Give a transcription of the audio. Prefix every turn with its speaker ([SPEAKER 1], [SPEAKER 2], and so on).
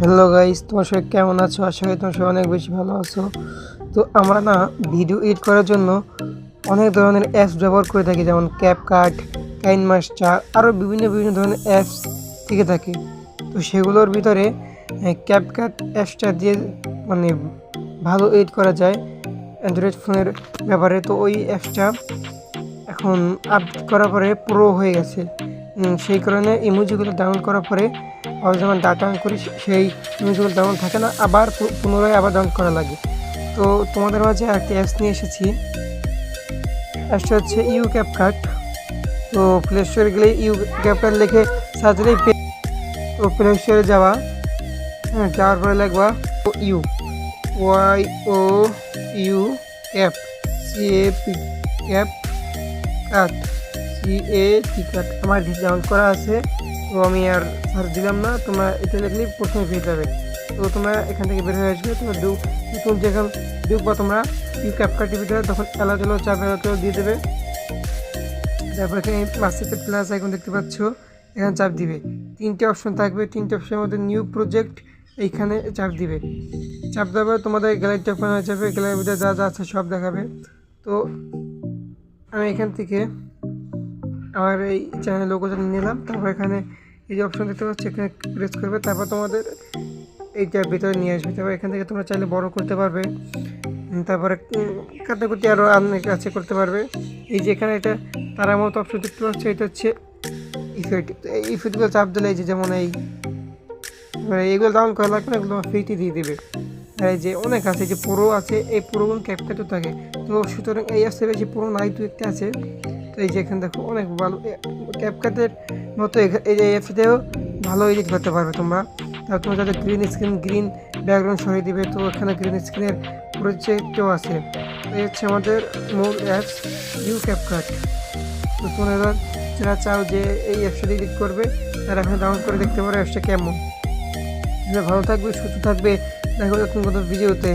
[SPEAKER 1] Hello guys, তোমার সবাই কেমন আছো? আশা করি তোমার সবাই অনেক বেশি ভালো আছো। তো আমরা না ভিডিও এডিট করার জন্য অনেক ধরনের অ্যাপস ব্যবহার করে থাকি, যেমন ক্যাপকাট, কাইনমাস্টার, আরও বিভিন্ন বিভিন্ন ধরনের অ্যাপস থেকে থাকে। তো সেগুলোর ভিতরে ক্যাপকাট অ্যাপসটা দিয়ে মানে ভালো এডিট করা যায় অ্যান্ড্রয়েড ফোনের ব্যাপারে। তো ওই অ্যাপসটা এখন আপডেট করার পরে প্রো হয়ে গেছে। সেই কারণে ইমোজিগুলো ডাউনলোড করার পরে আবার যখন ডাটা অন করি সেই ইমোজিগুলো ডাউনলোড থাকে না, আবার পুনরায় আবার ডাউনলোড করা লাগে। তো তোমাদের মাঝে একটা অ্যাপস নিয়ে এসেছি। অ্যাপসটা হচ্ছে ইউ ক্যাপকাট। তো প্লে স্টোরে গেলে ইউ ক্যাপকাট লিখে সার্চ দিলেই তো প্লে স্টোরে যাওয়া, যাওয়ার পরে লিখবা U Y O U cap CAP cap cut CAP cut আমার ডাউনলোড করা আছে। তো আমি আর সার্চ দিলাম না, তোমরা এটা লিখলেই প্রথমে পেয়ে যাবে। তো তোমরা এখান থেকে বের হয়ে আসবে, তোমরা নতুন যেখানে ঢুকবা তোমরা ইউ ক্যাপকাট টিভিতে তখন এলাচলো চাপ এলাচলো দিয়ে দেবে। তারপর এখানে মাসিতে প্লাস আইকন দেখতে পাচ্ছ, এখানে চাপ দিবে। তিনটে অপশন থাকবে, তিনটে অপশনের মধ্যে নিউ প্রজেক্ট এইখানে চাপ দিবে। চাপ দেবে তোমাদের গ্যালারিটা ওপেন হয়ে যাবে, গ্যালারির মধ্যে যা যা আছে সব দেখাবে। তো আমি এখান থেকে আমার এই চ্যানেল লোগোটা নিলাম। তারপর এখানে এই যে অপশন দেখতে পাচ্ছি এখানে প্রেস করবে, তারপর তোমাদের এইটার ভিতরে নিয়ে আসবে। তারপর এখান থেকে তোমরা চাইলে বড় করতে পারবে, তারপরে কাটাকুটি আরও অনেক কাছে করতে পারবে। এই যে এখানে এটা তার মতো অপশন দেখতে পাচ্ছি, এটা হচ্ছে ইফেক্ট। এই ইফেক্টগুলো চাপ দিলে এই যে যেমন এইগুলো ডাউন করা লাগবে না, এগুলো ফ্রিতে দিয়ে দেবে। আর এই যে অনেক আছে, যে পুরো আছে, এই পুরোগুলো ক্যাপকাটও থাকে। তো সুতরাং এই আসতে বেশি পুরো নাই, দু একটা আছে। তো এই যে এখানে দেখো অনেক ভালো ক্যাপকাটের মতো এই যে অ্যাপসটাও ভালো এডিট করতে পারবে তোমরা। তারপর তোমরা যাদের গ্রিন ব্যাকগ্রাউন্ড সরিয়ে দিবে, তো এখানে গ্রিন স্ক্রিনের প্রজেক্টও আছে। এই হচ্ছে আমাদের মূল অ্যাপস ইউ ক্যাপকাট। তো তোমরা যারা চাও যে এই অ্যাপসটা এডিট করবে তারা এখানে ডাউনলোড করে দেখতে পারো অ্যাপসটা কেমন। ভালো থাকবে, সুস্থ থাকবে, দেখো নতুন কোনো ভিডিওতে।